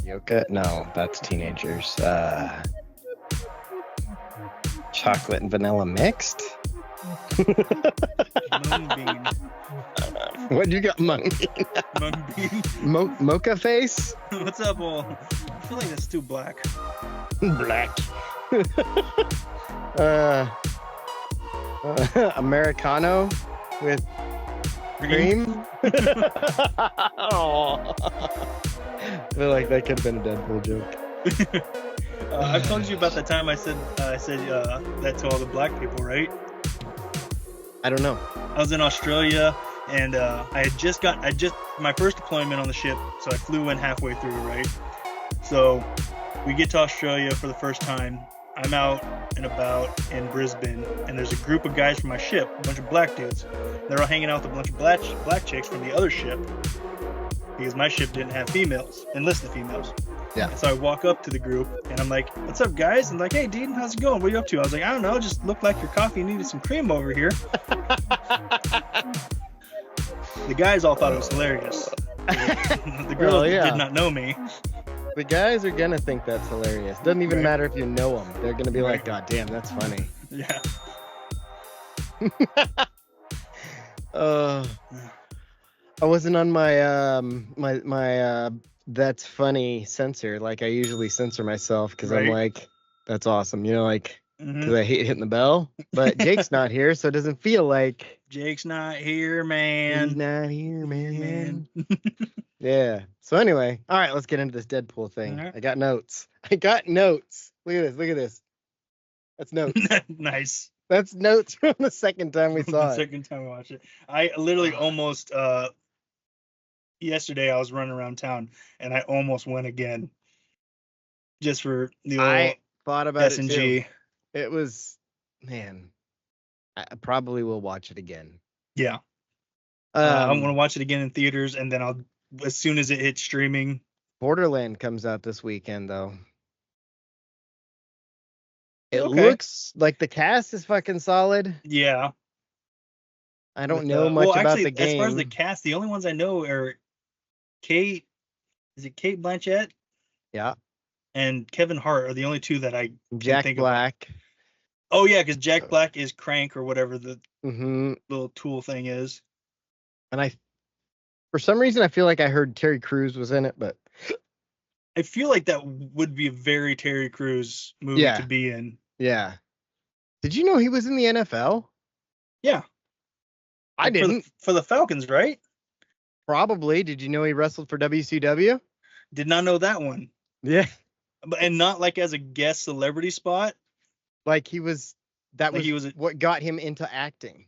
Yoka? No, that's teenagers. Chocolate and vanilla mixed? Moonbeam. What you got, Mung? Moonbeam. Mocha face? What's up, all? I feel like that's too black. Black. Americano with cream? Oh. I feel like that could have been a Deadpool joke. I've told you about the time I said that to all the black people, right? I don't know. I was in Australia, and I just my first deployment on the ship, so I flew in halfway through, right? So we get to Australia for the first time. I'm out and about in Brisbane, and there's a group of guys from my ship, a bunch of black dudes. They're all hanging out with a bunch of black chicks from the other ship, because my ship didn't have females, enlisted females. Yeah. And so I walk up to the group, and I'm like, "What's up, guys?" And like, "Hey, Dean, how's it going? What are you up to?" I was like, "I don't know, just looked like your coffee needed some cream over here." The guys all thought it was hilarious. The girl did not know me. The guys are gonna think that's hilarious. Doesn't even matter if you know them. They're gonna be like, "God damn, that's funny." Yeah. I wasn't on my my that's funny censor like I usually censor myself because I'm like, that's awesome, you know, like because I hate hitting the bell. But Jake's not here, so it doesn't feel like Jake's not here, man. He's not here, man. Yeah. So anyway, all right, let's get into this Deadpool thing. Right. I got notes. Look at this. Look at this. That's notes. Nice. That's notes from the second time we saw it. The second time I watched it. I literally almost yesterday I was running around town and I almost went again. Just for the old I thought about S&G. it too. It was, man, I probably will watch it again. Yeah. I'm going to watch it again in theaters, and then as soon as it hits streaming. Borderland comes out this weekend, though. It looks like the cast is fucking solid. Yeah. I don't know much about the game. As far as the cast, the only ones I know are Kate Blanchett? Yeah. And Kevin Hart are the only two that I Jack think Black. Of. Oh, yeah, because Jack Black is Crank or whatever the little tool thing is. And for some reason, I feel like I heard Terry Crews was in it, but I feel like that would be a very Terry Crews movie to be in. Yeah. Did you know he was in the NFL? Yeah. I didn't. For the Falcons, right? Probably. Did you know he wrestled for WCW? Did not know that one. Yeah. And not like as a guest celebrity spot. Like he was what got him into acting.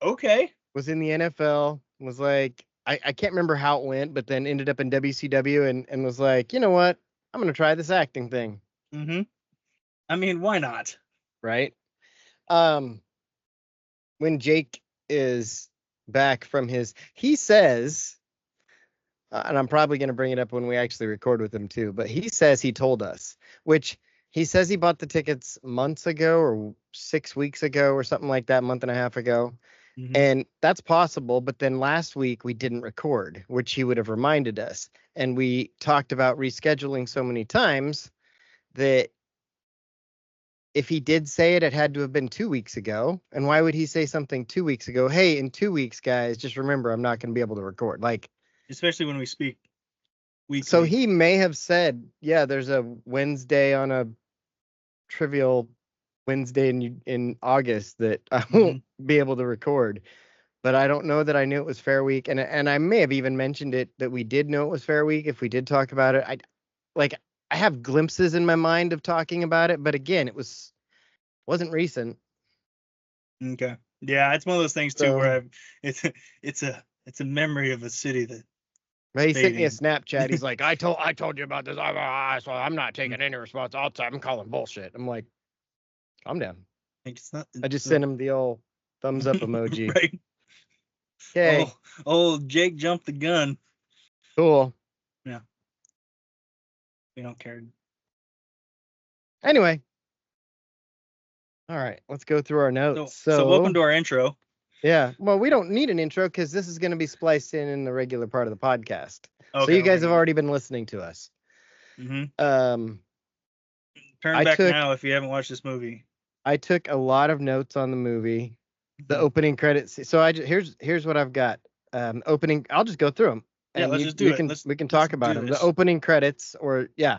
Okay. Was in the NFL, was like, I can't remember how it went, but then ended up in WCW and was like, you know what? I'm going to try this acting thing. Mm-hmm. I mean, why not? Right? When Jake is back from he says, and I'm probably going to bring it up when we actually record with him too, but he says he told us, which he says he bought the tickets months ago or 6 weeks ago or something like that, month and a half ago. Mm-hmm. And that's possible. But then last week we didn't record, which he would have reminded us. And we talked about rescheduling so many times that if he did say it, it had to have been 2 weeks ago. And why would he say something 2 weeks ago? Hey, in 2 weeks, guys, just remember, I'm not going to be able to record. Like, especially when we speak weekly. So he may have said, yeah, there's a Wednesday on a trivial Wednesday in August that I won't be able to record. But I don't know that I knew it was Fair Week. And I may have even mentioned it that we did know it was Fair Week if we did talk about it. I have glimpses in my mind of talking about it, but again, it wasn't recent. Okay. Yeah, it's one of those things too where it's a memory of a city that. He sent me a Snapchat. He's like, I told you about this, so I'm not taking any responsibility. I'm calling bullshit. I'm like, calm down. I just sent him the old thumbs up emoji. Right. Okay. Old Jake jumped the gun. Cool. Yeah. We don't care. Anyway. All right, let's go through our notes. So welcome to our intro. Yeah. Well, we don't need an intro because this is going to be spliced in the regular part of the podcast. Okay, so you guys okay, have already been listening to us. Mm-hmm. Turn I back took now if you haven't watched this movie. I took a lot of notes on the movie, the Mhm. opening credits. So here's what I've got. Opening. I'll just go through them, Yeah, and let's just do it. we can Let's talk about do them. this. The opening credits, or yeah,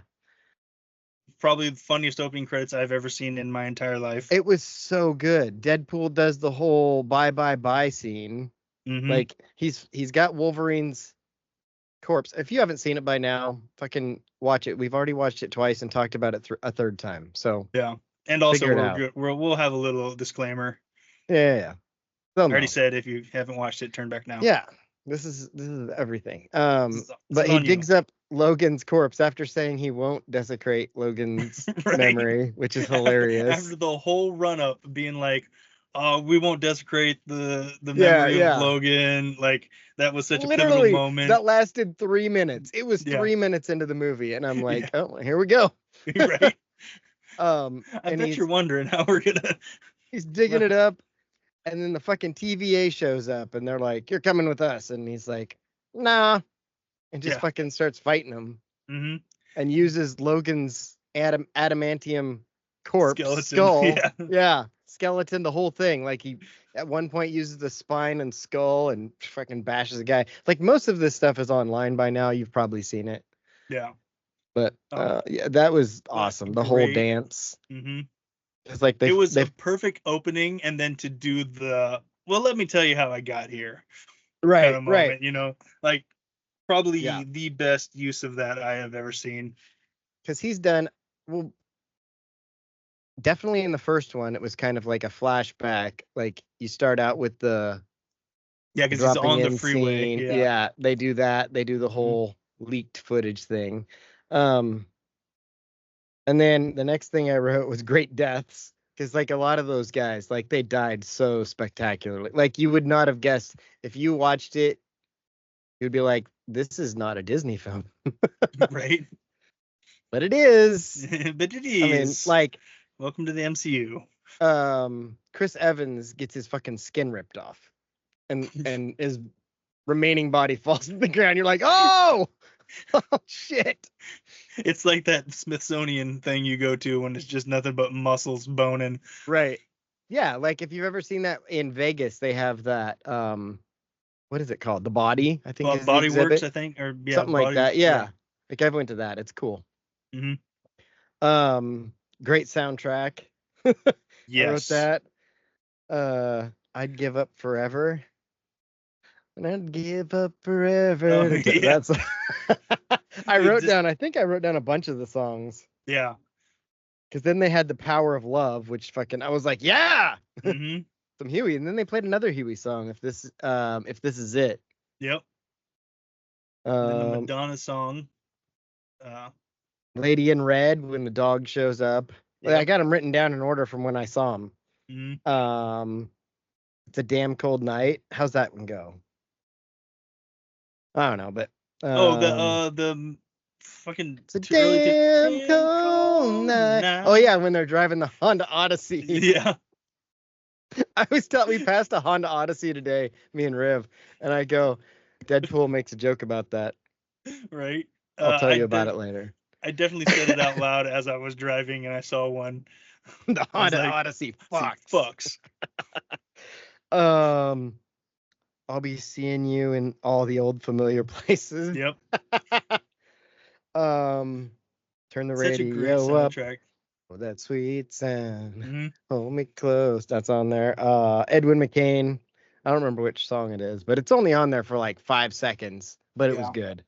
Probably the funniest opening credits I've ever seen in my entire life. it was so good. Deadpool does the whole bye bye bye scene. Mm-hmm. Like he's got Wolverine's corpse. If you haven't seen it by now, fucking watch it. We've already watched it twice and talked about it a third time. So Yeah, and also figure it out. we'll have a little disclaimer. Yeah. I already said if you haven't watched it, turn back now. Yeah, this is everything. This But is he on digs up Logan's corpse after saying he won't desecrate Logan's Right. memory, which is hilarious. After the whole run up being like, "Oh, we won't desecrate the memory of Logan." Like that was such a pivotal moment. That lasted 3 minutes. It was 3 minutes into the movie, and I'm like, oh, here we go. Right. I bet you're wondering how we're gonna. He's digging it up, and then the fucking TVA shows up, and they're like, "You're coming with us," and he's like, "Nah," and just fucking starts fighting him, and uses Logan's adamantium corpse skull, skeleton, the whole thing. Like he at one point uses the spine and skull and fucking bashes a guy. Like most of this stuff is online by now. You've probably seen it. Yeah. But yeah, that was awesome. The whole dance. Mm-hmm. It's like it was a perfect opening, and then to do the let me tell you how I got here. Right, kind of moment, right. You know, like probably the best use of that I have ever seen. Because he's done definitely in the first one, it was kind of like a flashback. Like you start out with the because he's on the freeway. Scene. Yeah, they do that. They do the whole leaked footage thing. And then the next thing I wrote was great deaths, because like a lot of those guys, like they died so spectacularly. Like you would not have guessed if you watched it. You'd be like, this is not a Disney film. Right. But it is. But it is. I mean, like, welcome to the MCU. Chris Evans gets his fucking skin ripped off, and his remaining body falls to the ground. You're like, oh shit. It's like that Smithsonian thing you go to when it's just nothing but muscles boning. Right. Yeah, like if you've ever seen that in Vegas, they have that what is it called? The Body, I think. Body Works, I think, or something like that. Yeah. Like I went to that. It's cool. Mm-hmm. Great soundtrack. Yes. I wrote that. I'd give up forever. And I'd give up forever. Oh, yeah. That's I think I wrote down a bunch of the songs. Yeah. Because then they had The Power of Love, which fucking I was like, yeah. Mm-hmm. Some Huey, and then they played another Huey song. If this is it. Yep. And then the Madonna song. Lady in Red, when the dog shows up. Yep. I got them written down in order from when I saw them. Mm-hmm. It's a Damn Cold Night. How's that one go? I don't know, but the fucking it's a damn cold night. Oh yeah, when they're driving the Honda Odyssey. Yeah. I always thought we passed a Honda Odyssey today, me and Riv, and I go, Deadpool makes a joke about that. Right. I'll tell you about it later. I definitely said it out loud as I was driving and I saw one. The Honda Odyssey fucks. I'll be seeing you in all the old familiar places. Yep. Turn the radio up. Oh, that sweet sound. Mm-hmm. Hold me close. That's on there. Edwin McCain. I don't remember which song it is, but it's only on there for like 5 seconds. But it was good.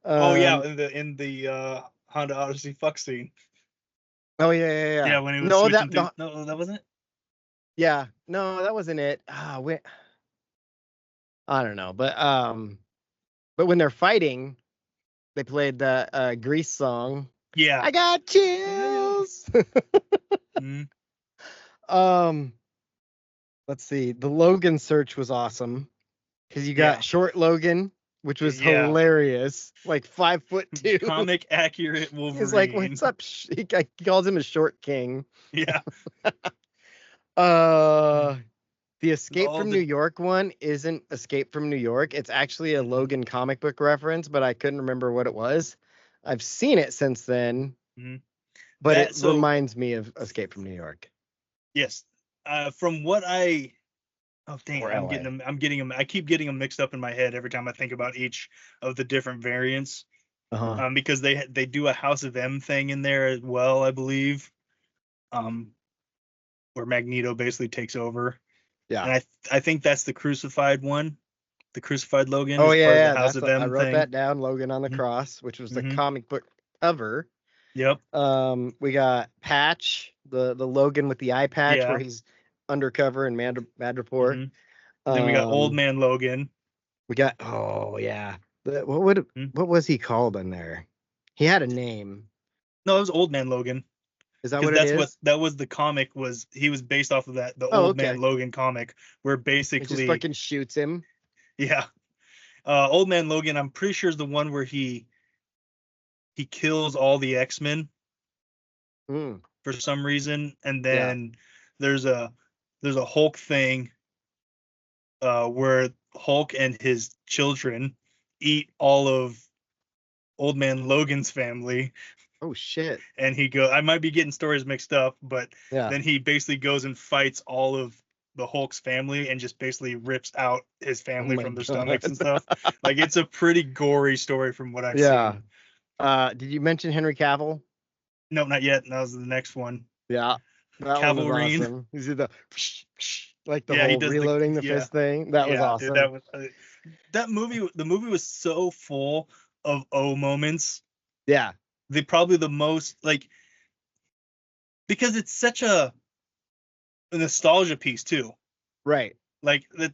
In the Honda Odyssey fuck scene. Oh yeah. Yeah, when he was switching through. No, that wasn't it. Yeah, no, that wasn't it. I don't know, but when they're fighting, they played the Grease song. Yeah. I got chills. Mm-hmm. Let's see. The Logan search was awesome because you got short Logan, which was hilarious, like 5'2", comic accurate Wolverine. He's like, "What's up?" He calls him a short king. Yeah. The Escape All from the New York one isn't Escape from New York. It's actually a Logan comic book reference, but I couldn't remember what it was. I've seen it since then, Mhm. but it so reminds me of Escape from New York yes, from what I oh dang or it, LA. I'm getting them. I keep getting them mixed up in my head every time I think about each of the different variants. Uh-huh. Because they do a House of M thing in there as well, I believe. Um, where Magneto basically takes over, Yeah. and I think that's the crucified one. The crucified Logan Oh is part of the yeah, House of I M wrote thing. that down. Logan on the Hmm. Cross, which was the Hmm. comic book cover. Yep. We got Patch, the Logan with the eye patch, where Yeah. he's undercover in Madripoor. Hmm. Then we got Old Um, Man Logan. we got oh yeah, Hmm. what was he called in there? He had a name. No, it was Old Man Logan Is that because what it that's what is? that was the comic was. He was based off of that the Oh, Old Man okay. Logan comic where It just basically fucking shoots him. yeah, Old Man Logan. I'm pretty sure is the one where he kills all the X-Men Mm, for some reason, and yeah. then there's a Hulk thing where Hulk and his children eat all of Old Man Logan's family, Oh shit. and I might be getting stories mixed up, but Yeah. then he basically goes and fights all of the Hulk's family and just basically rips out his Oh family my from their stomachs and god. stuff. Like it's a pretty gory story from what I've Yeah. seen. Did you mention Henry Cavill? No, not yet. That was the next one. Yeah. That one was Cavalrine. awesome. You see the like the Yeah, he whole does reloading the yeah. fist thing. That was Yeah, dude, awesome. that movie. The movie was so full of moments. Yeah. They probably the most like because it's such a nostalgia piece too. Right. Like that,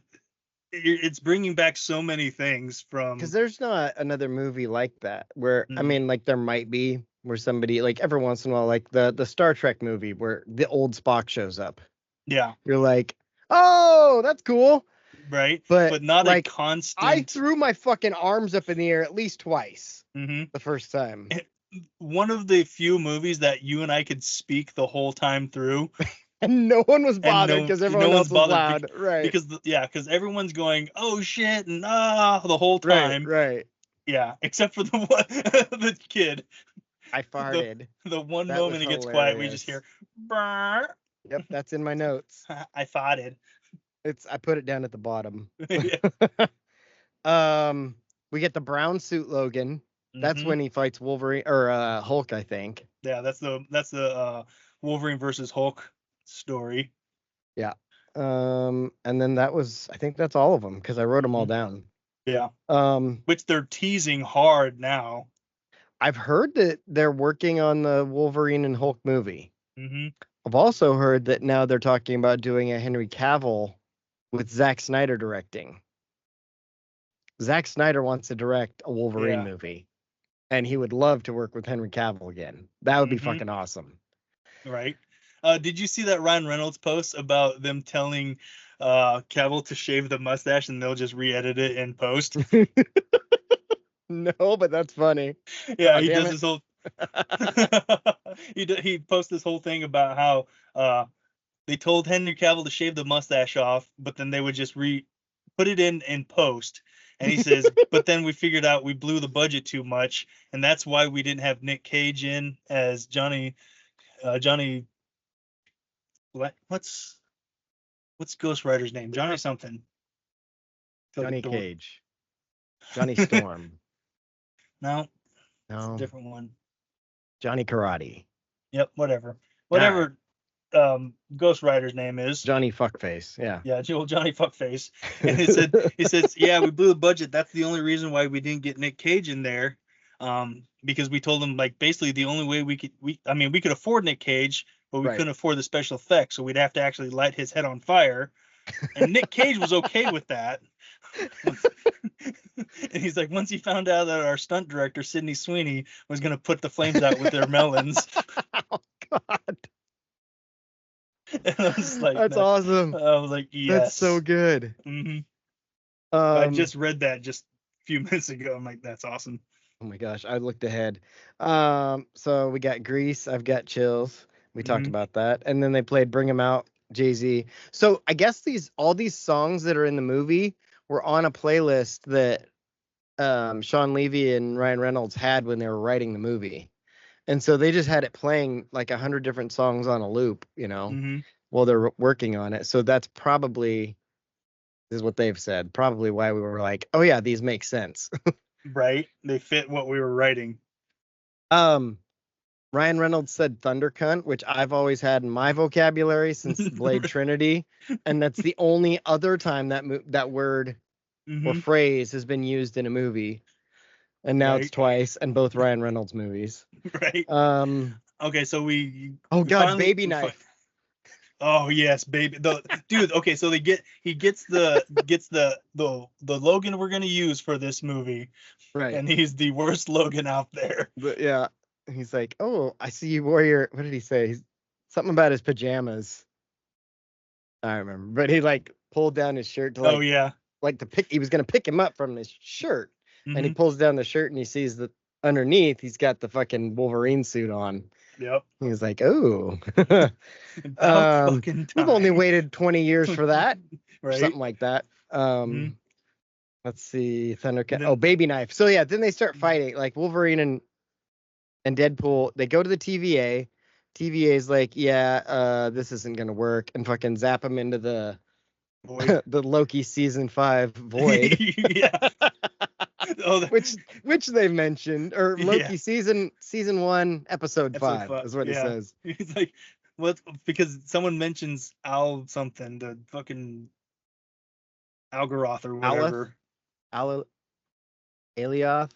it's bringing back so many things Because from. there's not another movie like that where I Mm, mean, like there might be where somebody like every once in a while, like the Star Trek movie where the old Spock shows up. yeah, You're like, oh, that's cool. right, But but not a like I constant. threw my fucking arms up in the air at least twice Hmm. the first time. One of the few movies that you and I could speak the whole time through, And no one was and bothered because no everyone one's else was bothered loud. Right. because yeah, because everyone's going oh shit and the whole Right. time. Right. Yeah, except for the one the kid. I The farted. the one That was moment he gets quiet, we just hilarious. hear "Brrr." Yep, that's in my notes. I farted. I put it down at the bottom. Yeah. Um, we get the brown suit Logan. That's Hmm. when he fights Wolverine or Hulk, I think. Yeah, that's the Wolverine versus Hulk story. Yeah. And then I think that's all of them because I wrote them all Hmm. down. Yeah, Um, which they're teasing hard now. I've heard that they're working on the Wolverine and Hulk movie. Hmm. I've also heard that now they're talking about doing a Henry Cavill with Zack Snyder directing. Zack Snyder wants to direct a Wolverine Yeah. movie, and he would love to work with Henry Cavill again. That would be Hmm. fucking awesome. Right. Did you see that Ryan Reynolds post about them telling Cavill to shave the mustache and they'll just re-edit it in post? No, but that's funny. Yeah, Oh, he damn does it. this whole he posts this whole thing about how they told Henry Cavill to shave the mustache off, but then they would just put it in post. And he says, but then we figured out we blew the budget too much, and that's why we didn't have Nick Cage in as Johnny. Johnny, what's Ghost Rider's name? Johnny something. Like a Johnny dork. Cage. Johnny Storm. No, it's a No. different one. Johnny Karate. Yep, whatever. All right. Whatever Ghost Rider's name is. Johnny Fuckface. Yeah. Yeah, Johnny Fuckface. And he says, yeah, we blew the budget. That's the only reason why we didn't get Nick Cage in there. Because we told him like basically the only way we could afford Nick Cage, but we Right. couldn't afford the special effects, so we'd have to actually light his head on fire. And Nick Cage was okay with that. And he's like, once he found out that our stunt director, Sydney Sweeney, was going to put the flames out with their melons. Oh, God. And I was like, That's awesome. I was like, yes. That's so good. Hmm. I Um, just read that just a few minutes ago. I'm like, that's awesome. oh my gosh, I looked ahead. So we got Grease. I've got Chills. We talked Hmm. about that. And then they played Bring 'Em Out Jay-Z. So I guess all these songs that are in the movie were on a playlist that Sean Levy and Ryan Reynolds had when they were writing the movie. And so they just had it playing like 100 different songs on a loop, Mm-hmm. while they're working on it. So that's probably, this is what they've said, probably why we were like, oh yeah, these make sense. Right? They fit what we were writing. um Ryan Reynolds said thunder cunt, which I've always had in my vocabulary since Blade Trinity, and that's the only other time that word or Mm-hmm. phrase has been used in a movie. And now it's Right. twice, and both Ryan Reynolds movies. Right. Um Okay, so we oh god, finally baby knife. Oh yes, baby. The dude, okay, so he gets the Logan we're gonna use for this movie, Right. and he's the worst Logan out there. But yeah, he's like, "Oh, I see you wore your." What did he say? Something about his pajamas. I remember, but he like pulled down his shirt to Oh yeah. like to pick. He was gonna pick him up from his shirt, and he Mm-hmm. pulls down the shirt and he sees that underneath he's got the fucking Wolverine suit on. Yep. He's like, "Oh, About fucking we've only time. waited 20 years for that, or Right. something like that." Mm-hmm. Let's see, Thundercat. And Oh, then baby knife. So yeah, then they start fighting. Like Wolverine and Deadpool, they go to the TVA. TVA is like, yeah, this isn't gonna work, and fucking zap him into the Void. the Loki season 5 void, Yeah. Oh, which they mentioned, or yeah. Loki season 1 episode Episode 5 5. is what he Yeah. says. He's like, what? Because someone mentions Al something, the fucking Algaroth or Aleth, whatever. Alioth,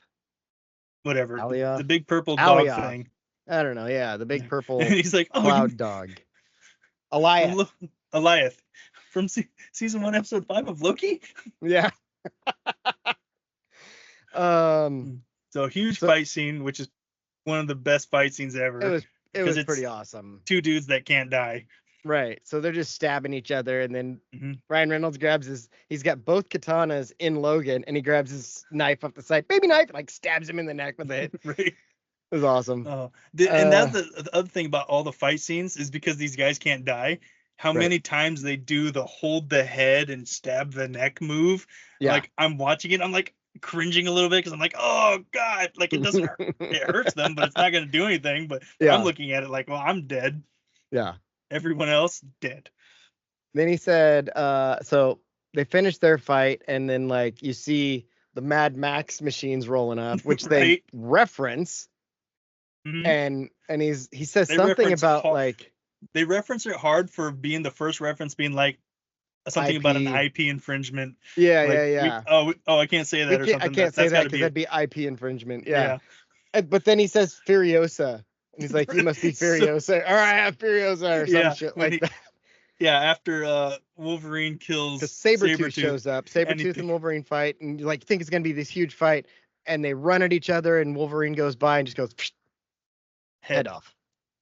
Whatever. The Alioth, big purple dog Alioth. thing. I don't know. Yeah, the big Yeah. And purple he's like, oh, you cloud dog, from Alioth. Eliath from season 1, episode 5 of Loki. Yeah. So huge So fight scene, which is one of the best fight scenes ever. it because was it's pretty awesome. two dudes that can't die. Right. So they're just stabbing each other, and then Mm-hmm. Ryan Reynolds he's got both katanas in Logan, and he grabs his knife off the side, baby knife, and like stabs him in the neck with it. Right. It was awesome. And that's the other thing about all the fight scenes is because these guys can't die. How Right. many times they do the hold the head and stab the neck move? Yeah. Like I'm watching it, I'm like cringing a little bit because I'm like, oh god, like it doesn't hurt. It hurts them, but it's not gonna do anything. But Yeah. I'm looking at it like, well, I'm dead. Yeah. Everyone else dead. Then he said, so they finished their fight, and then like you see the Mad Max machines rolling up, which they Right. reference. Mhm. And he says They something reference about hard- like They reference it hard for being the first reference being like something about an IP. IP infringement. Yeah, Like, yeah. I can't say that or something. I can't say That's that gotta because be that'd be IP infringement. Yeah. yeah. But then he says Furiosa, and he's like, "You must be So- Furiosa, or I have Furiosa, or some Yeah, shit when like that." Yeah, after Wolverine kills Because Sabretooth shows up, Sabretooth and Wolverine fight, and you like think it's gonna be this huge fight, and they run at each other, and Wolverine goes by and just goes head off,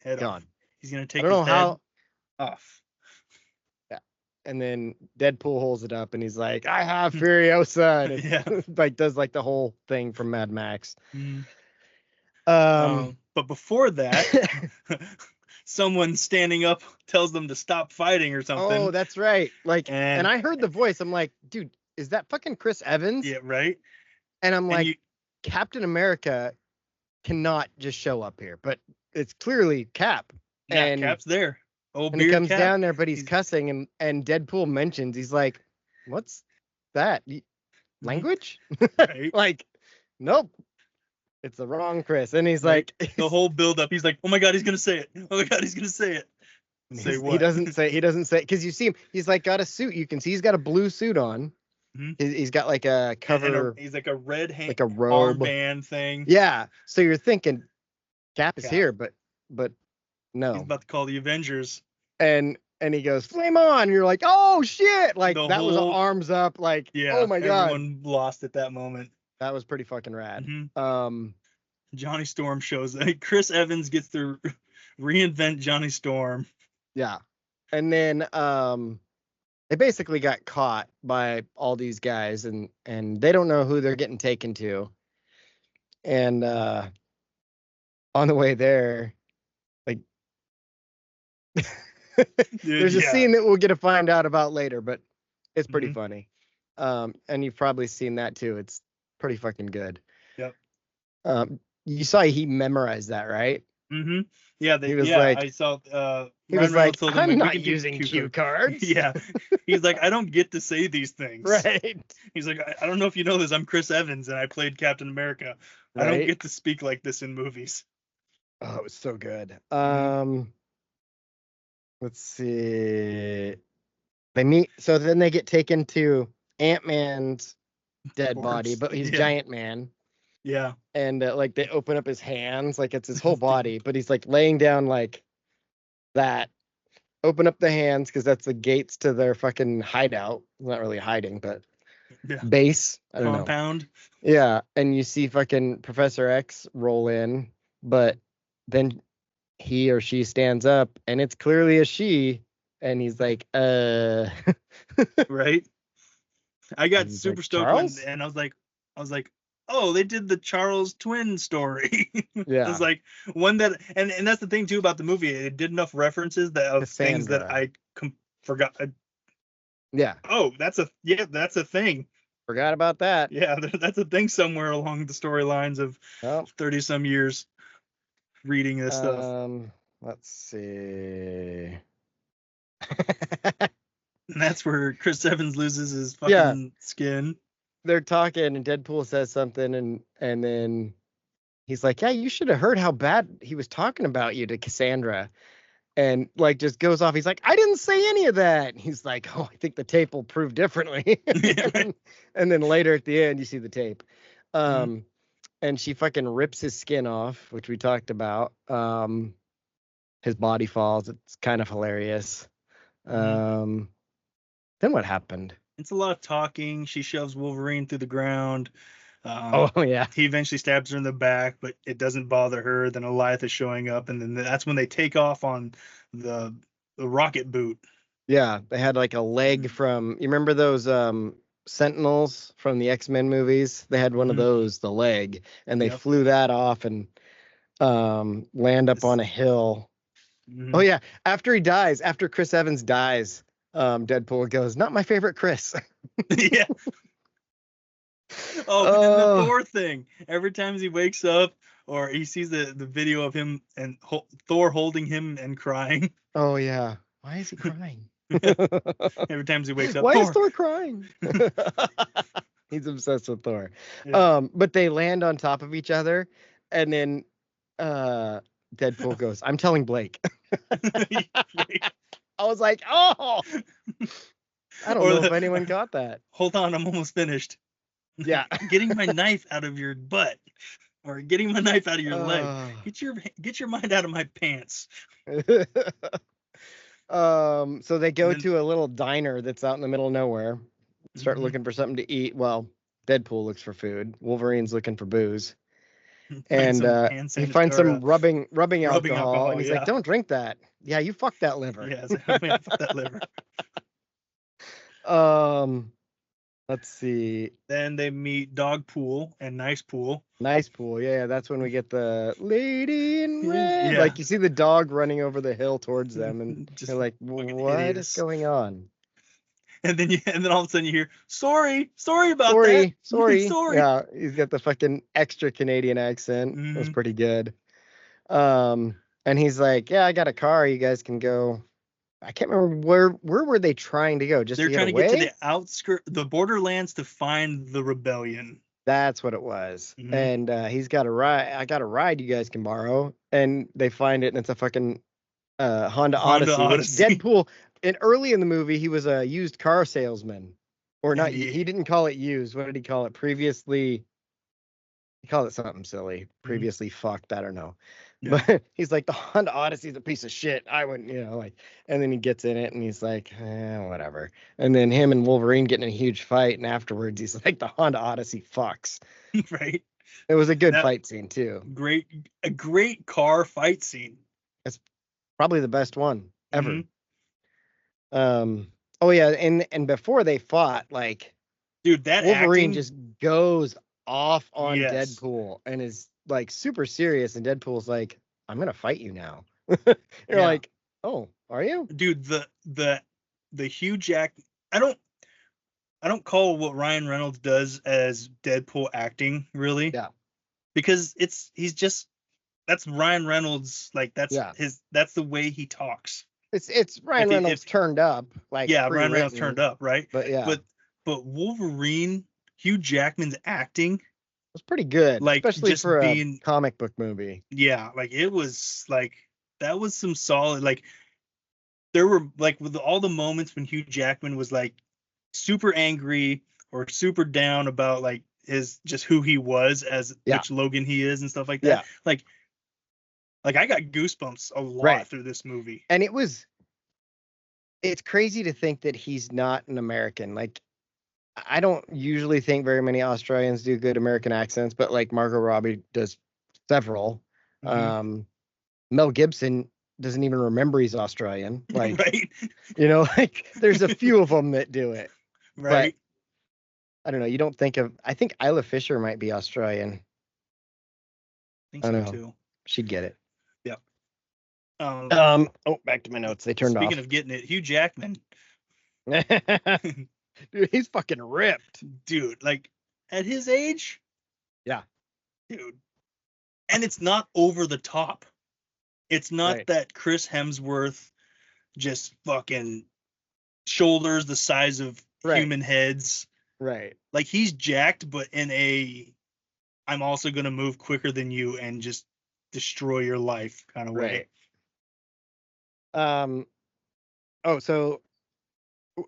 Head gone. off. He's gonna take I don't know his head how. off. Yeah, and then Deadpool holds it up, and he's like, "I have Furiosa," and it Yeah. like does like the whole thing from Mad Max. Mhm. Um, But before that, someone standing up tells them to stop fighting or something. oh, that's right. Like, And- and I heard the voice. I'm like, dude, is that fucking Chris Evans? Yeah, right. And I'm And like, you- Captain America cannot just show up here, but it's clearly Cap. Yeah, and Cap's there. Old and he beard comes Cap. down there, but he's He's- cussing, and Deadpool mentions, he's like, "What's that? Language?" Right. Like, nope, it's the wrong Chris. And he's Right. like, The whole build up. He's like, oh my god, he's gonna say it. Oh my god, he's gonna say it. Say what? He doesn't say, because you see him. He's like got a suit. You can see he's got a blue suit on. Mhm. He's got like a cover, He's like a red hand, like a robe. armband thing. Yeah. So you're thinking Cap is Cap. here, but no. He's about to call the Avengers. And he goes, "Flame on!" You're like, "Oh shit!" Like The that was whole- arms up. Like, Yeah. oh my god, Everyone lost at that moment. that was pretty fucking rad. Mhm. Johnny Storm shows up. Chris Evans gets to reinvent Johnny Storm. Yeah. And then they basically got caught by all these guys, and they don't know who they're getting taken to. And on the way there, like Dude, There's a yeah. scene that we'll get to find out about later, but it's pretty Mhm. funny. And you've probably seen that too. It's pretty fucking good. Yep. You saw he memorized that, right? Mm-hmm. Yeah, He was yeah, like, I saw he Ryan was Reynolds like, told him I'm we not can do using cue code. cards. Yeah. He's like, I don't get to say these things. Right. He's like, I don't know if you know this, I'm Chris Evans and I played Captain America. I don't Right. get to speak like this in movies. Oh, it was so good. Mhm. Let's see. They meet, so then they get taken to Ant-Man's dead body, Corpse. but he's Yeah. giant man. Yeah. And like they open up his hands, like it's his whole body, but he's like laying down like that. Open up the hands because that's the gates to their fucking hideout. Not really hiding, but Yeah. base. I don't know. Compound. Yeah, and you see fucking Professor X roll in, but then he or she stands up, and it's clearly a she, and he's like, Right. I got he's like, super stoked when, Charles? and I was like, oh, they did the Charles twin story. Yeah, It's like one that, and that's the thing too about the movie. It did enough references that of things that Cassandra. I forgot. Yeah, Oh, that's a thing. forgot about that. Yeah, that's a thing somewhere along the storylines of Oh, 30 some years reading this stuff. let's see. And that's where Chris Evans loses his Yeah, fucking skin. they're talking, and Deadpool says something, and then he's like, "Yeah, you should have heard how bad he was talking about you to Cassandra." And like just goes off. He's like, I didn't say any of that. And he's like, oh, I think the tape will prove differently. Yeah, right. And then later at the end, you see the tape. Mhm. And she fucking rips his skin off, which we talked about. His body falls. It's kind of hilarious. Mhm. Um, then what happened? It's a lot of talking. She shoves Wolverine through the ground. Oh yeah, He eventually stabs her in the back, but it doesn't bother her. Then Eliath is showing up, and then that's when they take off on the rocket boot. yeah. They had like a leg from. You remember those Sentinels from the X-Men movies? They had one of Mhm. those, the leg, and they Yep. flew that off and land up This- on a hill. Oh mhm. yeah, after he dies, after Chris Evans dies, Deadpool goes, "Not my favorite Chris." Yeah. Oh, and the Oh, Thor thing. Every time he wakes up or he sees the video of him and Thor holding him and crying. oh yeah. Why is he crying? Every time he wakes up, Why is Thor. Thor crying? He's obsessed with Thor. Yeah. But they land on top of each other, and then Deadpool goes, "I'm telling Blake." Right. I was like, "Oh, I don't Or know if anyone got that." hold on, I'm almost finished. Yeah. Getting my knife out of your butt, or getting my knife out of your leg. Uh, Get your mind out of my pants. So they go And then, to a little diner that's out in the middle of nowhere, start mhm, looking for something to eat. Well, Deadpool looks for food. Wolverine's looking for booze. find And some hand he finds some sanitizer, rubbing rubbing alcohol, and alcohol. he's like, Yeah, "Don't drink that." Yeah, you fucked that liver. yeah. So, man, fuck that liver. um, let's see. Then they meet Dog Pool and Nice Pool. Nice pool. Yeah, that's when we get the lady in red. Yeah, Like you see the dog running over the hill towards them, and just you're like, fucking "What is hideous. going on?" And then all of a sudden you hear, sorry about that. Sorry. Sorry. Yeah, he's got the fucking extra Canadian accent. It was Hmm. pretty good. And he's like, "Yeah, I got a car. You guys can go." I can't remember where were they trying to go? Just They're to get trying to get to away? the outskirt, the borderlands to find the rebellion. That's what it was. Hmm. And he's got a ride. I got a ride you guys can borrow. And they find it, and it's a fucking Honda Honda Odyssey, which Odyssey. Deadpool, and early in the movie, he was a used car salesman. Or not, And he didn't call it used. What did he call it? Previously, he called it something silly. Mhm. Previously fucked, I don't know. Yeah. But he's like, the Honda Odyssey's a piece of shit. I wouldn't, like, and then he gets in it and he's like, whatever. And then him and Wolverine getting in a huge fight, and afterwards he's like, the Honda Odyssey fucks. Right. It was a good That fight scene too. a great car fight scene. It's probably the best one ever. Mhm. Oh yeah, and before they fought, like Dude, that Wolverine acting. just goes off on Yes. Deadpool and is like super serious, and Deadpool's like, I'm gonna fight you now. You're Yeah. like, oh, Are you? Dude, the Hugh Jack. I don't call what Ryan Reynolds does as Deadpool acting, really, Yeah. because he's just that's Ryan Reynolds. Like Yeah. that's the way he talks. It's Ryan If Reynolds turned up, like yeah, Ryan Reynolds turned pre-written, up, right? but yeah, it But Wolverine, Hugh Jackman's acting, was pretty good, like especially just for a being comic book movie. yeah, like it was like that was some solid like there were like with all the moments when Hugh Jackman was like super angry or super down about like his just who he was as Yeah. which Logan he is and stuff like that. Yeah. Like I got goosebumps a lot Right. through this movie. And it's crazy to think that he's not an American. Like, I don't usually think very many Australians do good American accents, but like Margot Robbie does several. Mhm. Mel Gibson doesn't even remember he's Australian. Like, Right. like there's a few of them that do it, but Right. I don't know. You don't think of, I think Isla Fisher might be Australian. I think I so don't know. too. She'd get it. Yep. Oh, back to my notes. They turned Speaking off. of getting it, Hugh Jackman, Dude, he's fucking ripped. dude, like at his age, Yeah. dude. And it's not over the top. It's not Right. that Chris Hemsworth just fucking shoulders the size of Right. human heads. Right. Like he's jacked, but in a I'm also gonna move quicker than you and just destroy your life kind of way. Right. Oh, so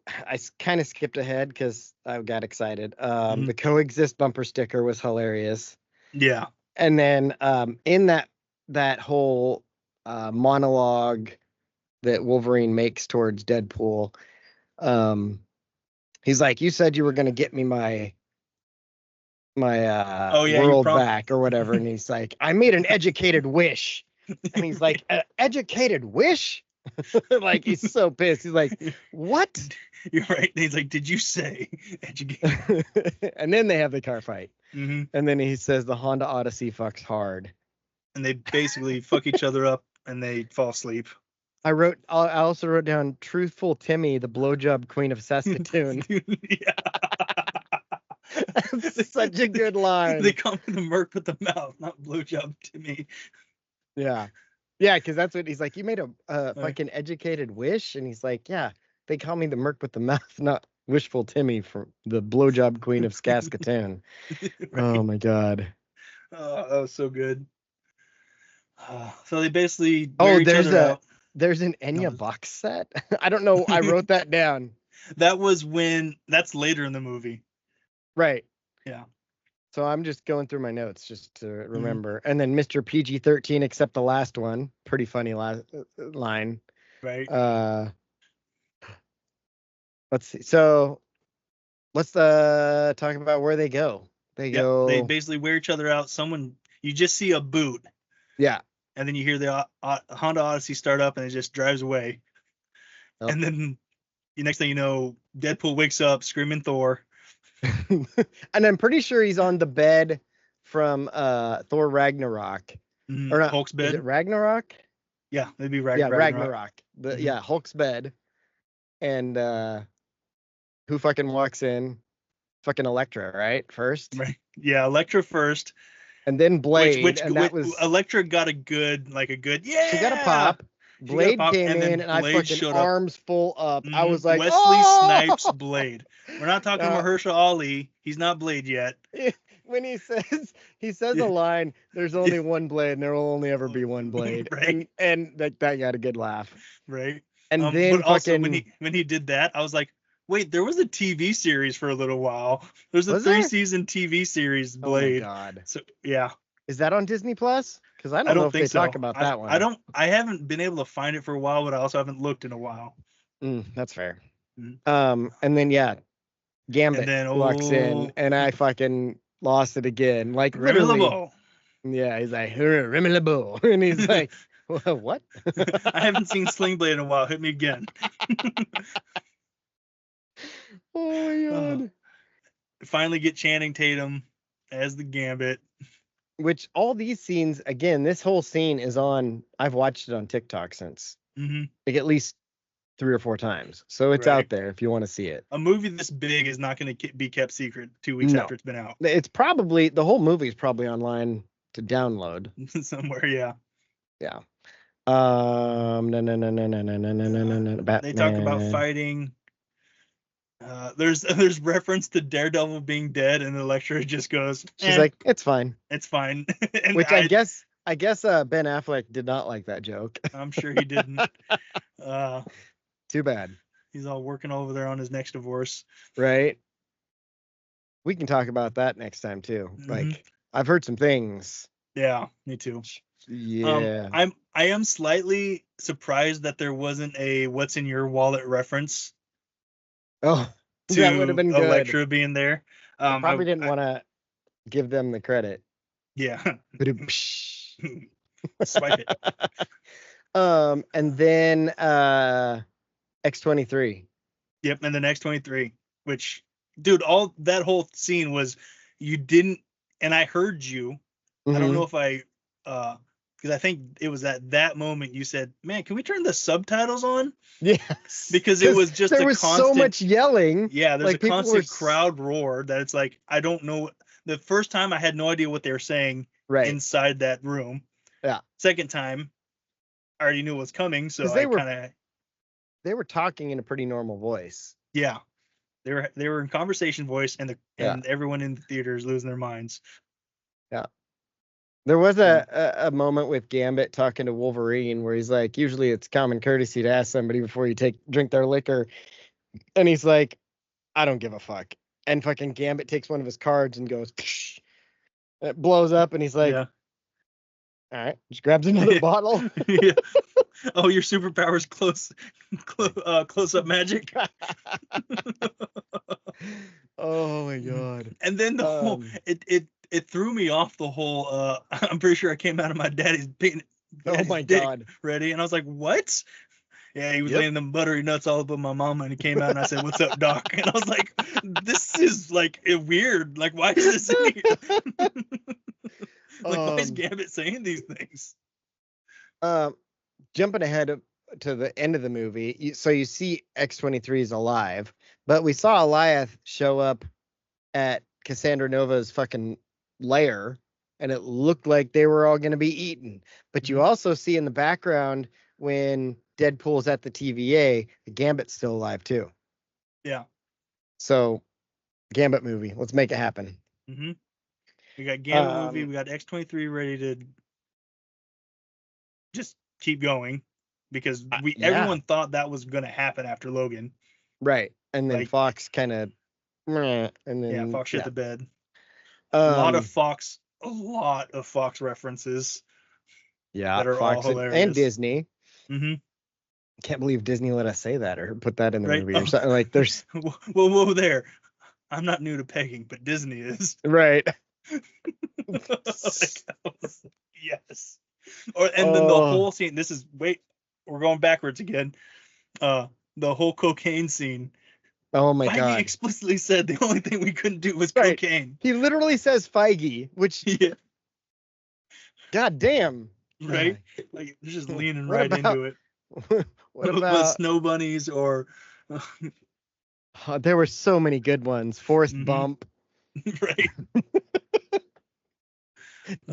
I kind of skipped ahead because I got excited. Mhm. The coexist bumper sticker was hilarious. Yeah. And then in that whole monologue that Wolverine makes towards Deadpool, he's like, "You said you were going to get me my Oh yeah, you world back or whatever," and he's like, "I made an educated wish," and he's like, "Educated wish?" Like he's so pissed. He's like, "What?" You're right. He's like, "Did you say educated?" And then they have the car fight. Mm-hmm. And then he says the Honda Odyssey fucks hard. And they basically fuck each other up and they fall asleep. I also wrote down truthful Timmy, the blowjob queen of Saskatoon. Yeah. That's such a good line. They call me the Merc with the mouth, not blowjob Timmy. Yeah. Yeah, because that's what he's like. You made a fucking educated wish, and he's like, yeah, they call me the Merc with the mouth, not wishful Timmy from the blowjob queen of Saskatoon. Right. Oh my god. Oh, that was so good. So they basically wear each other out. There's an Enya box set. I don't know. I wrote that down. That's later in the movie. Right. Yeah. So I'm just going through my notes just to remember. Mm-hmm. And then Mr. PG-13, except the last one. Pretty funny line. Right. Let's see. So let's talk about where they go. They basically wear each other out. You just see a boot. Yeah. And then you hear the Honda Odyssey start up and it just drives away. Oh. And then the next thing you know, Deadpool wakes up screaming Thor. And I'm pretty sure he's on the bed from Thor Ragnarok. Mm-hmm. Or not, Hulk's bed. Is it Ragnarok? Yeah, it'd be Ragnarok. Hulk's bed. And who fucking walks in? Fucking Elektra, right? First. Right. Yeah, Elektra first. And then Blade. Which was Elektra got a good yeah. She got a pop. Blade came in and I fucking arms full up. I was like, Wesley Snipes Blade. We're not talking Mahershala Ali. He's not Blade yet. When he says a line, there's only one Blade and there will only ever be one Blade. Right. And that got a good laugh. Right. And then but also when he did that, I was like, wait, there was a TV series for a little while. There's a 3-season TV series, Blade. Oh my god. So yeah. Is that on Disney Plus? Because I don't know if they talk about that one. I haven't been able to find it for a while, but I also haven't looked in a while. That's fair. Mm-hmm. And then Gambit walks in and I fucking lost it again. Like literally. Yeah, he's like Remilabo. And he's like, what? I haven't seen Sling Blade in a while. Hit me again. Oh my god. Finally get Channing Tatum as the Gambit. Which all these scenes, again, this whole scene is on, I've watched it on TikTok since Mm-hmm. like at least 3 or 4 times. So it's Right. out there if you want to see it. A movie this big is not going to be kept secret 2 weeks No. after it's been out. It's probably the whole movie is probably online to download. Somewhere. Yeah. Yeah. No, Batman. They talk about fighting. There's reference to Daredevil being dead, and Elektra just goes, She's like, it's fine. it's fine. And Which I guess Ben Affleck did not like that joke. I'm sure he didn't. Too bad. He's all working over there on his next divorce. Right. We can talk about that next time too. Mm-hmm. Like, I've heard some things. Yeah, me too. Yeah. I am slightly surprised that there wasn't a "What's in your wallet" reference. Oh, to that would have been good. Elektra being there. Probably didn't want to give them the credit. Yeah. Swipe it. And then X-23. Yep, and the X-23, which, dude, all that whole scene was, you didn't, and I heard you. I don't know if I, because I think it was at that moment you said, "Man, can we turn the subtitles on?" Yes, because it was just there was constant, so much yelling. Yeah, there's like a constant crowd roar that it's like, I don't know. The first time I had no idea what they were saying inside that room. Yeah. Second time, I already knew what was coming, so they were talking in a pretty normal voice. Yeah, they were in conversation voice, and everyone in the theater is losing their minds. Yeah. There was a moment with Gambit talking to Wolverine where he's like, usually it's common courtesy to ask somebody before you drink their liquor. And he's like, I don't give a fuck. And fucking Gambit takes one of his cards and goes, psh, and it blows up. And he's like, all right, just grabs another bottle. Yeah. Oh, your superpower is close up magic. Oh my God. And then the whole, it threw me off the whole, I'm pretty sure I came out of my daddy's oh my God. Ready. And I was like, what? Yeah, he was laying them buttery nuts all over my mama, and he came out and I said, "What's up, Doc?" And I was like, this is like weird. Like, why is this in here? Like, why is Gambit saying these things? Jumping ahead to the end of the movie, so you see X-23 is alive, but we saw Alioth show up at Cassandra Nova's fucking lair, and it looked like they were all going to be eaten. But you also see in the background when Deadpool's at the TVA, the Gambit's still alive too. Yeah. So, Gambit movie, let's make it happen. Mm-hmm. We got Gambit movie, we got X-23 ready to just keep going, because everyone thought that was going to happen after Logan. Right. And then Fox kind of, and then Fox shit the bed. A lot of Fox references. Yeah, that are Fox all hilarious. and Disney. Mm-hmm. Can't believe Disney let us say that or put that in the movie or something. Like, there's whoa there. I'm not new to pegging, but Disney is. Right. Yes. Then the whole scene. We're going backwards again. The whole cocaine scene. Oh my God. Feige explicitly said the only thing we couldn't do was cocaine. He literally says Feige, which God damn. Right? Like, they're just leaning into it. What about Snow Bunnies or there were so many good ones. Forrest Bump. Right.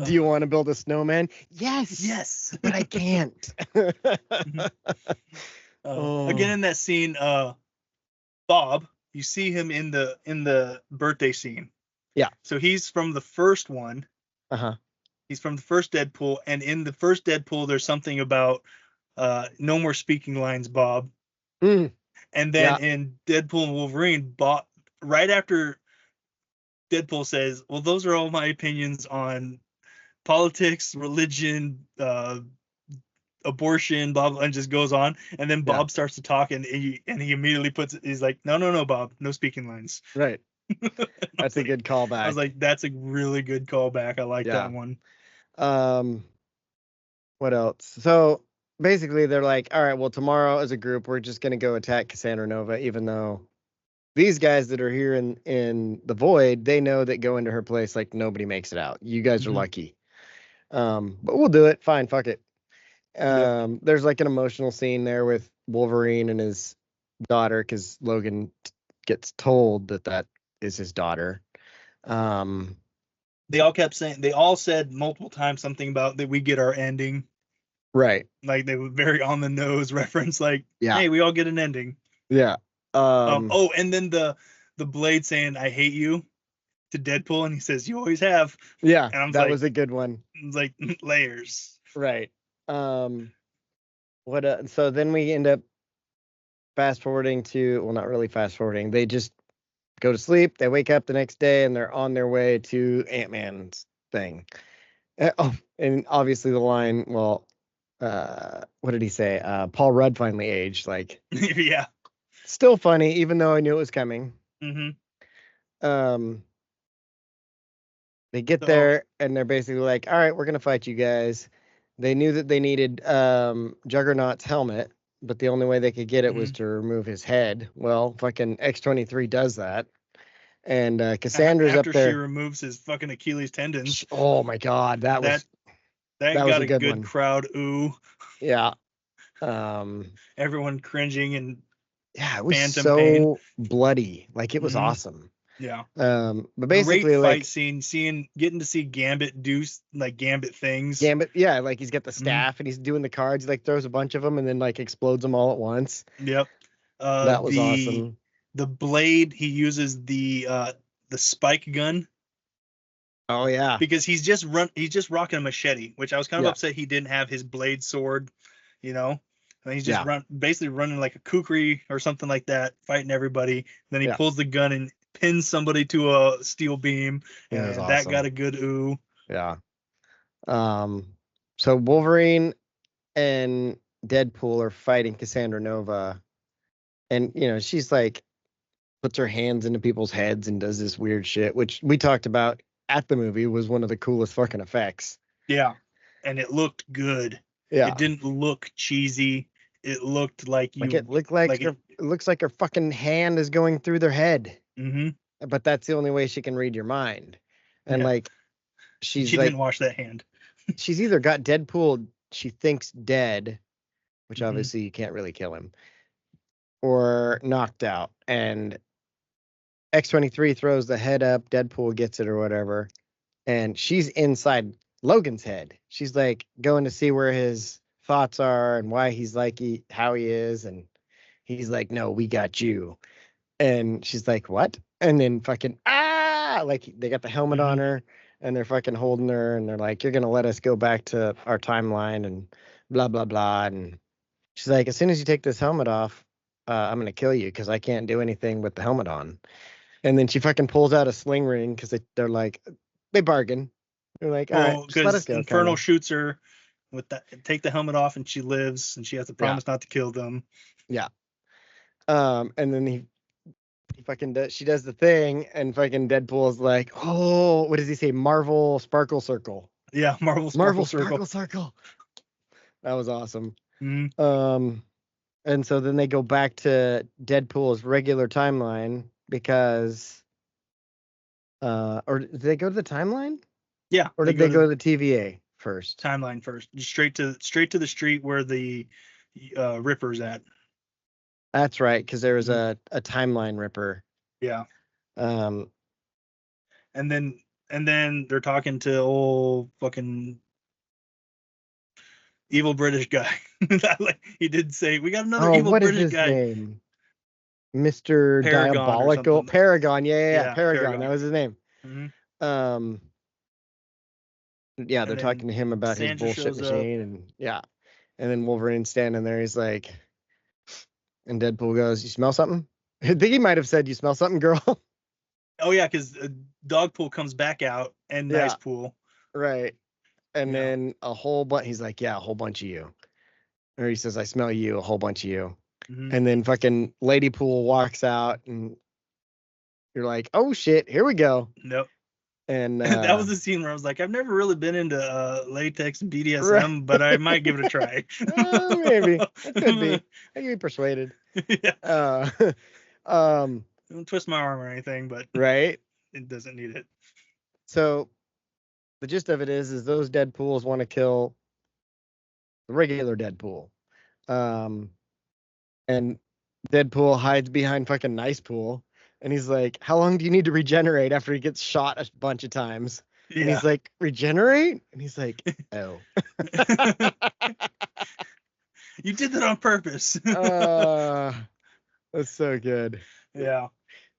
Do you want to build a snowman? Yes. But I can't. Again, in that scene, Bob, you see him in the birthday scene. Yeah. So he's from the first one. Uh-huh. He's from the first Deadpool, and in the first Deadpool, there's something about no more speaking lines, Bob. Mm. And then in Deadpool and Wolverine, Bob, right after Deadpool says, "Well, those are all my opinions on politics, religion, abortion, blah blah," and just goes on. And then Bob starts to talk, and he immediately he's like, "No, Bob, no speaking lines." Right. That's a good callback. I was like, that's a really good callback. I like that one. What else? So basically they're like, all right, well, tomorrow as a group, we're just going to go attack Cassandra Nova, even though these guys that are here in the void, they know that go into her place, like, nobody makes it out. You guys are lucky. But we'll do it. Fine. Fuck it. There's like an emotional scene there with Wolverine and his daughter, because Logan gets told that is his daughter. They all said multiple times something about that we get our ending. Right. Like they were very on the nose reference, like, Yeah. hey, we all get an ending. Yeah. And then the Blade saying, I hate you to Deadpool, and he says, you always have. Yeah, And that was a good one. Like layers. Right. So then we end up fast forwarding to, well, not really fast forwarding. They just go to sleep. They wake up the next day and they're on their way to Ant-Man's thing. And obviously the line, well, what did he say? Paul Rudd finally aged. Like, yeah. Still funny, even though I knew it was coming. Mm-hmm. They get there and they're basically like, all right, we're gonna fight you guys. They knew that they needed Juggernaut's helmet, but the only way they could get it was to remove his head. Well, fucking X-23 does that. And Cassandra's after up there. She removes his fucking Achilles tendons. Oh my god, that got was a good one. Crowd ooh. Yeah. Everyone cringing and yeah, it was so pain. Bloody. Like it was awesome. Yeah. But basically, great like, fight scene, getting to see Gambit do like Gambit things. Gambit, yeah, like he's got the staff and he's doing the cards. He like throws a bunch of them and then like explodes them all at once. Yep. That was awesome. The Blade, he uses the spike gun. Oh yeah. Because he's just rocking a machete, which I was kind of upset he didn't have his blade sword, you know. And he's just basically running like a kukri or something like that, fighting everybody. And then he pulls the gun and pins somebody to a steel beam, and that got a good ooh. Yeah. So Wolverine and Deadpool are fighting Cassandra Nova, and she's like puts her hands into people's heads and does this weird shit, which we talked about at the movie was one of the coolest fucking effects. Yeah, and it looked good. Yeah, it didn't look cheesy. It looked like it looks like her fucking hand is going through their head. Mm-hmm. But that's the only way she can read your mind. And like, she didn't wash that hand. She's either got Deadpool, she thinks dead, which obviously you can't really kill him, or knocked out. And X-23 throws the head up, Deadpool gets it or whatever, and she's inside Logan's head. She's like going to see where his thoughts are and why he's like how he is, and he's like, no, we got you. And she's like, what? And then fucking like they got the helmet on her and they're fucking holding her and they're like, you're gonna let us go back to our timeline and blah blah blah. And she's like, as soon as you take this helmet off, I'm gonna kill you because I can't do anything with the helmet on. And then she fucking pulls out a sling ring because they're like, they bargain. They're like, all right, just let us go. Inferno shoots her with that, take the helmet off, and she lives, and she has to promise not to kill them. Yeah. And then he fucking does, she does the thing, and fucking Deadpool's like, oh, what does he say? Marvel Sparkle Circle. Yeah, Marvel Sparkle Circle. That was awesome. Mm-hmm. And so then they go back to Deadpool's regular timeline because, or did they go to the timeline? Yeah. Or did they go to the TVA first? Timeline first, straight to the street where the Ripper's at. That's right, because there was a timeline Ripper. Yeah. And then they're talking to old fucking evil British guy. He did say, we got another evil British guy. What is his name? Mr. Diabolical. Paragon. Yeah, Paragon. That was his name. Mm-hmm. Yeah, they're talking to him about his bullshit machine, and then Wolverine's standing there. He's like, and Deadpool goes, "You smell something?" I think he might have said, "You smell something, girl." Oh yeah, because Dogpool comes back out and Nice Pool. Right. And then a whole bunch. He's like, "Yeah, a whole bunch of you." Or he says, "I smell you, a whole bunch of you." Mm-hmm. And then fucking Lady Pool walks out, and you're like, "Oh shit, here we go." Nope. And that was the scene where I was like, I've never really been into latex BDSM, but I might give it a try. Maybe. It could be. I can be persuaded. Yeah. Don't twist my arm or anything, but right. It doesn't need it. So the gist of it is those Deadpools want to kill the regular Deadpool. And Deadpool hides behind fucking Nice Pool, and he's like, "How long do you need to regenerate?" After he gets shot a bunch of times, and Yeah. he's like, "Regenerate?" And he's like, "Oh." You did that on purpose. That's so good. Yeah.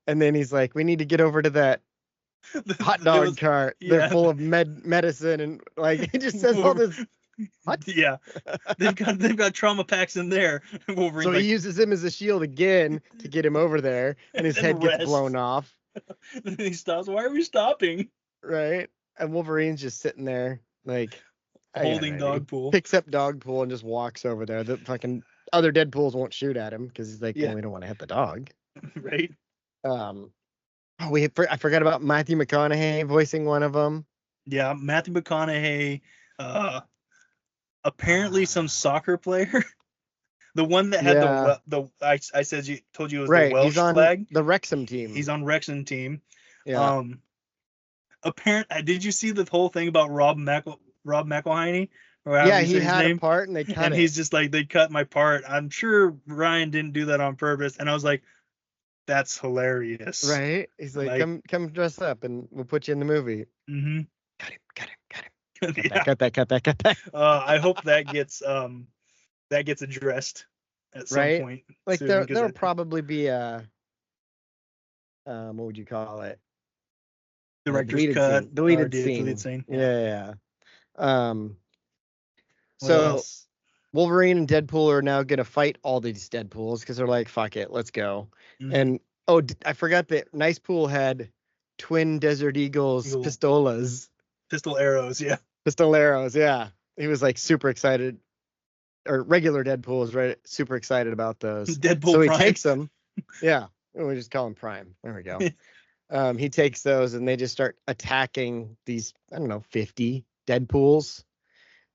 And then he's like, "We need to get over to that hot It dog was- cart. yeah. They're full of medicine," and like he just says all this. What? Yeah. They've got trauma packs in there. Wolverine's So he like, uses him as a shield again to get him over there, and his And head gets rest. blown off. and he stops. Why are we stopping? Right? And Wolverine's just sitting there, like Holding I don't know, he Dogpool. picks up Dogpool and just walks over there. The fucking other Deadpools won't shoot at him because he's like, Yeah. well, we don't want to hit the dog. Right? I forgot about Matthew McConaughey voicing one of them. Yeah, Matthew McConaughey. Apparently some soccer player. The one that had Yeah. I told you it was Right, the Welsh he's on flag. the Wrexham team. He's on Wrexham team. Yeah. Did you see the whole thing about Rob McElhenney? Or however Yeah, you he say his had a name? part and they cut And it. he's just like, they cut my part. I'm sure Ryan didn't do that on purpose. And I was like, that's hilarious. Right? He's like, come dress up and we'll put you in the movie. Mm-hmm. Cut him. Yeah. Cut that. I hope that gets addressed at some Right? point. Like soon, there'll probably be a what would you call it? director's cut, scene. Deleted deleted scene. scene. Yeah. What So else? Wolverine and Deadpool are now gonna fight all these Deadpools because they're like, fuck it, let's go. Mhm. And I forgot that Nice Pool had twin Desert Eagles pistolas. Pistol arrows, yeah. Pistoleros, yeah. He was like super excited. Or regular Deadpool was super excited about those. Deadpool so he Prime. takes them. Yeah. We just call him Prime. There we go. He takes those and they just start attacking these, I don't know, 50 Deadpools.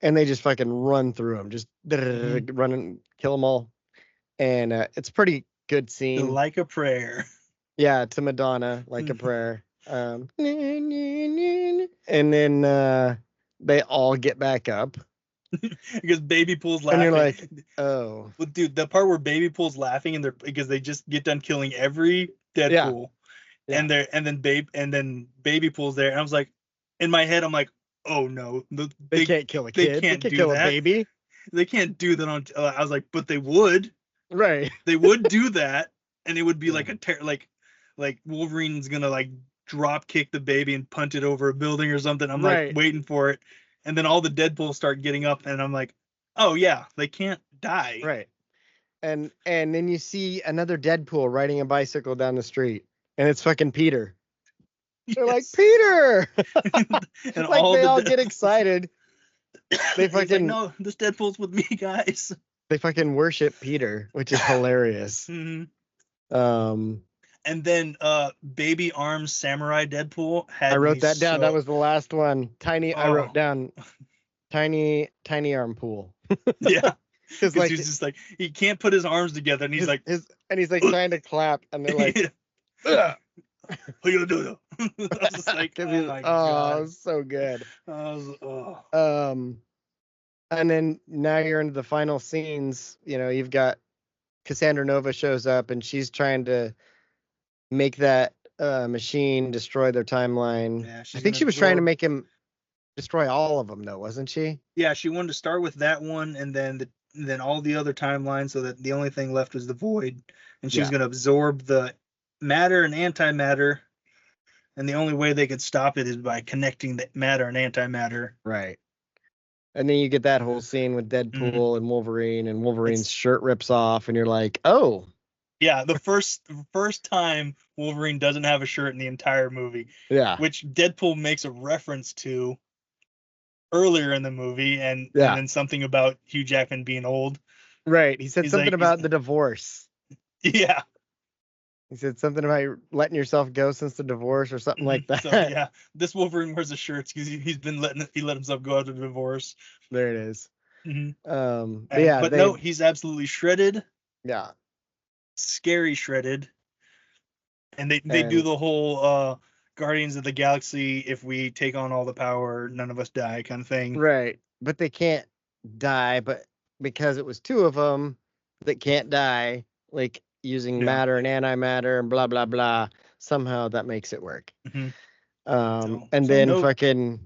And they just fucking run through them, just run and kill them all. And it's a pretty good scene. Like a prayer. Yeah, to Madonna, like a prayer. And then they all get back up. Because Baby Pool's laughing. And you're like, oh. But dude, the part where Baby Pool's laughing and because they just get done killing every Deadpool. Yeah. And then Baby Pool's there. And I was like, in my head, I'm like, oh no. They can't kill a kid. They can't kill a baby. They can't do that on I was like, but they would. Right. They would do that, and it would be like like Wolverine's gonna like drop kick the baby and punt it over a building or something. I'm like waiting for it, and then all the Deadpools start getting up, and I'm like, oh yeah, they can't die. Right. And then you see another Deadpool riding a bicycle down the street, and it's fucking Peter. They're like, Peter. And like they all get excited. They fucking like, no, this Deadpool's with me, guys. They fucking worship Peter, which is hilarious. Mm-hmm. And then Baby Arms Samurai Deadpool had I wrote that down. That was the last one. I wrote down tiny arm pool. Yeah. Because like he's just like he can't put his arms together and he's like trying to clap and they're like what are you gonna do though? I was just like, God. So good. And then now you're into the final scenes. You know, you've got Cassandra Nova shows up and she's trying to make that machine destroy their timeline. Yeah, I think she was trying to make him destroy all of them, though, wasn't she? Yeah, she wanted to start with that one and then all the other timelines, so that the only thing left was the void, and she was going to absorb the matter and antimatter, and the only way they could stop it is by connecting the matter and antimatter. Right. And then you get that whole scene with Deadpool and Wolverine, and Wolverine's shirt rips off, and you're like, oh. Yeah, the first time Wolverine doesn't have a shirt in the entire movie. Yeah. Which Deadpool makes a reference to earlier in the movie, and then something about Hugh Jackman being old. Right. He said something about the divorce. Yeah. He said something about letting yourself go since the divorce or something like that. So, yeah, this Wolverine wears a shirt because he let himself go after the divorce. There it is. Mm-hmm. No, he's absolutely shredded. Yeah. Scary shredded. And they do the whole Guardians of the Galaxy, if we take on all the power, none of us die kind of thing. Right. But they can't die, but because it was two of them that can't die, like using Yeah. matter and antimatter and blah blah blah, somehow that makes it work. Mhm. And So then no- fucking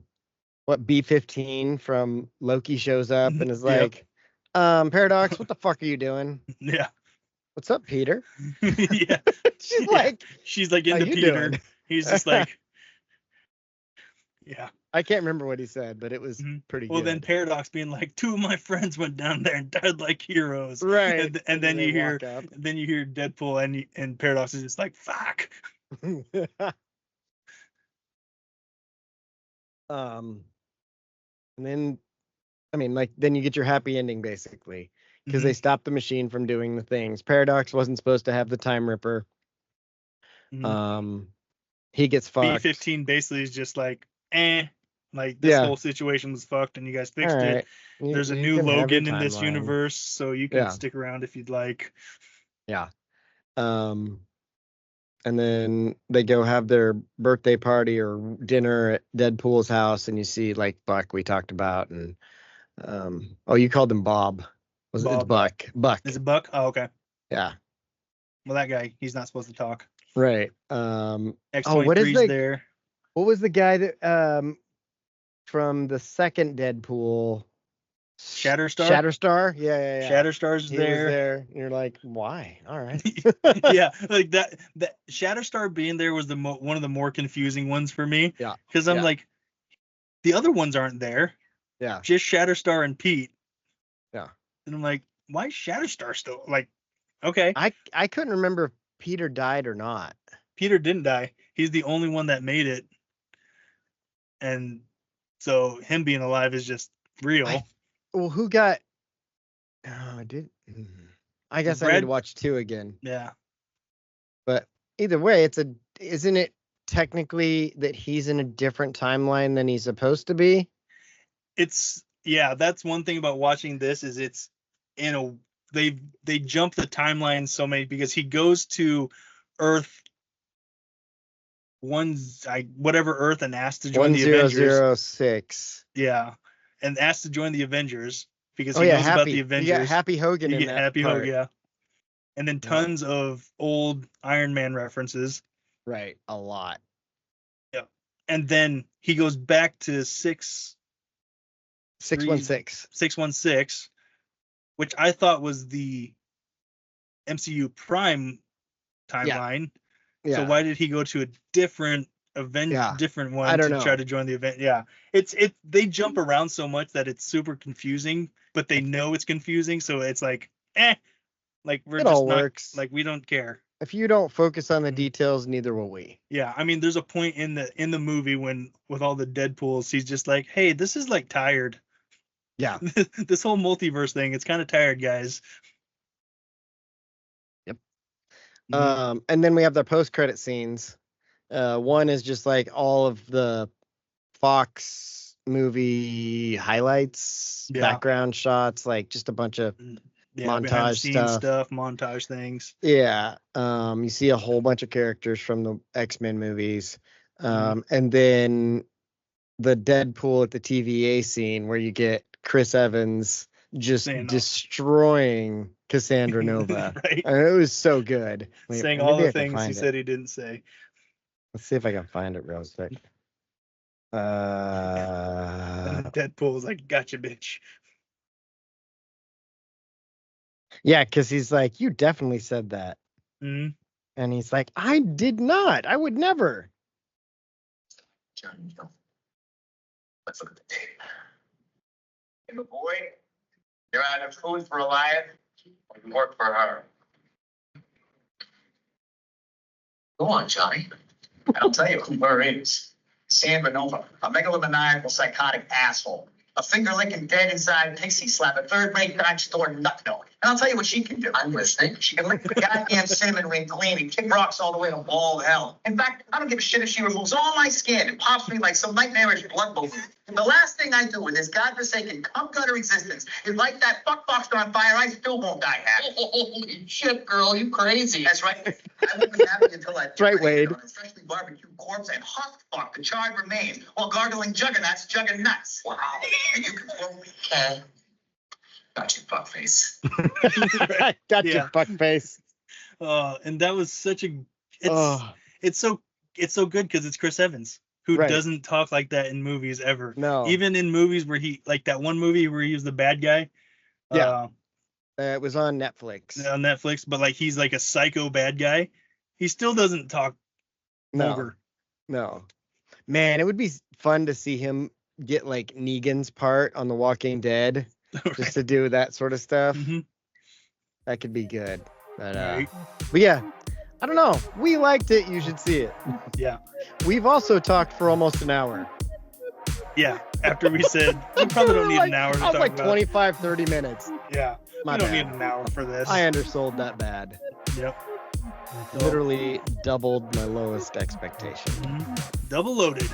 what B-15 from Loki shows up and is Yep. like, Paradox, what the fuck are you doing? Yeah. What's up, Peter? Yeah. She's Yeah. like, She's like how into you Peter. doing? He's just like, yeah. I can't remember what he said, but it was Mhm. pretty Well, good. then Paradox being like, 2 of my friends went down there and died like heroes. Right. And then they you hear, walk up. then you hear Deadpool and Paradox is just like, fuck. And then, I mean, like, then you get your happy ending basically, because they stopped the machine from doing the things. Paradox wasn't supposed to have the Time Ripper. Mhm. He gets fucked. B-15 basically is just like, like this Yeah. whole situation was fucked and you guys All fixed right. it. There's a You new can have your Logan in this timeline. universe, so you can Yeah. stick around if you'd like. Yeah. And then they go have their birthday party or dinner at Deadpool's house, and you see like Buck we talked about, and oh, you called him Bob. It's Bob. Buck. Buck. Is it Buck? Oh, okay. Yeah. Well, that guy, he's not supposed to talk. Right. X-23's what is the there. what was the guy that from the second Deadpool? Shatterstar? Shatterstar? Yeah. Shatterstar's He there. was there. And you're like, why? All right. Yeah, like that Shatterstar being there was one of the more confusing ones for me. Yeah. Because I'm like, the other ones aren't there. Yeah. Just Shatterstar and Pete. Yeah. And I'm like, why is Shatterstar still like? Okay. I couldn't remember if Peter died or not. Peter didn't die. He's the only one that made it. And so him being alive is just real. Well, who got? Oh, I did. I guess I need to watch 2 again. Yeah. But either way, isn't it technically that he's in a different timeline than he's supposed to be? That's one thing about watching this is it's in a they jump the timeline so many because he goes to Earth whatever Earth and asks to join the Avengers. 1006. Yeah. And asks to join the Avengers because he knows about the Avengers. You got Happy Hogan in that Happy part. Hogan, yeah. And then tons of old Iron Man references. Right, a lot. Yeah. And then he goes back to 616, which I thought was the MCU Prime timeline. Yeah. So why did he go to a different different one to try to join the event? Yeah. They jump around so much that it's super confusing, but they know it's confusing, so it's like, like we're just works. Like we don't care. If you don't focus on the details, neither will we. Yeah, I mean, there's a point in the movie when with all the Deadpools, he's just like, "Hey, this is like tired." Yeah. This whole multiverse thing, it's kind of tired, guys. Yep. And then we have the post-credit scenes. One is just like all of the Fox movie highlights, background shots, like just a bunch of montage stuff, montage things. Yeah. You see a whole bunch of characters from the X-Men movies. And then the Deadpool at the TVA scene where you get Chris Evans just destroying Cassandra Nova. Right. And it was so good. Saying all the things he said he didn't say. Let's see if I can find it real quick. Deadpool's like, gotcha, bitch. Yeah, because he's like, you definitely said that. Mm-hmm. And he's like, I did not. I would never. Johnny, let's look at the tape. Hey, my boy, you're out of food for a lion. We can work for her. Go on, Johnny. I'll tell you who her is. Sandra Nova, a megalomaniacal psychotic asshole. A finger-licking, dead-inside, pixie-slap, a third-rate dime store nut-note. And I'll tell you what she can do. I'm listening. She can lick the goddamn cinnamon ring clean and kick rocks all the way to bald hell. In fact, I don't give a shit if she removes all my skin and pops me like some nightmarish blood balloon. And the last thing I do with this godforsaken cum-gutter existence is light that fuck box on fire. I still won't die happy. Holy shit, girl, you crazy. That's right. I won't be happy until I Wade. On a freshly barbecued corpse and huff fuck the charred remains while gargling juggernauts. Wow. And you can throw me. Got you, fuckface. Got Yeah. your fuck face. And that was such a. Oh, It's so good because it's Chris Evans, who Right. doesn't talk like that in movies ever. no. Even in movies where he, like that one movie where he was the bad guy. Yeah. It was on Netflix. On Netflix, but like he's like a psycho bad guy. He still doesn't talk No. vulgar. No. Man, it would be fun to see him get like Negan's part on The Walking Dead, just to do that sort of stuff. Mhm. That could be good. But, Right. but yeah, I don't know. We liked it. You should see it. Yeah. We've also talked for almost an hour. Yeah. After we said we probably don't need an hour to I was talk like about. 25, 30 minutes. Yeah. My we don't bad. need an hour for this. I undersold that bad. Yep. So, Literally doubled my lowest expectation. double loaded.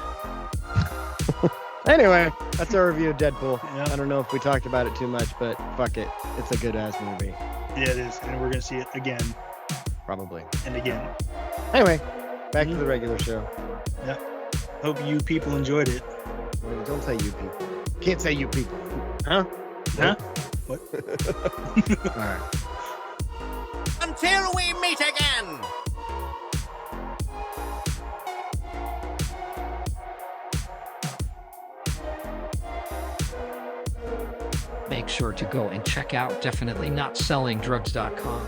Anyway, that's our review of Deadpool. Yeah. I don't know if we talked about it too much, but fuck it. It's a good ass movie. Yeah, it is, and we're gonna see it again Probably. and again. Anyway, back to the regular show. Hope you people enjoyed it. Wait, don't say you people. Can't say you people. Huh? Huh? What? All right. Until we meet again! Make sure to go and check out definitelynotsellingdrugs.com.